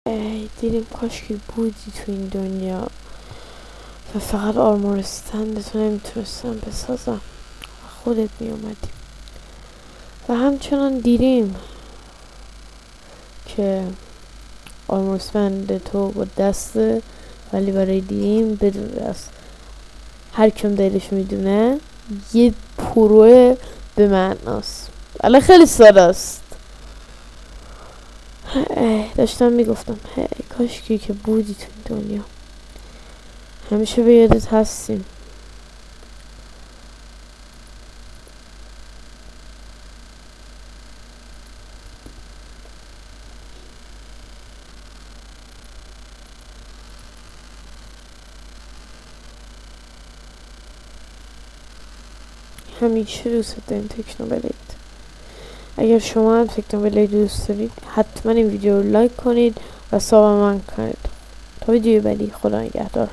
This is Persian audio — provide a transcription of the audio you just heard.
دیدیم کاش که بودی تو این دنیا و فقط آرمورستندتو نمیتونستم بسازم، خودت میومدی. و همچنان دیدیم که آرمورستند تو با دسته، ولی برای دیدیم بدون دست. هر کم دلش میدونه یه پروه به معناست، ولی خیلی ساده است. داشتم میگفتم کاش که بودی تو این دنیا، همیشه به یادت هستیم. همیشه دوست داریم تکنوبلید. اگر شما هم تکنوبلید دوست دارید حتما این ویدیو رو لایک کنید و سابسکرایب کنید. تا ویدیو بعدی، خدا نگهدار.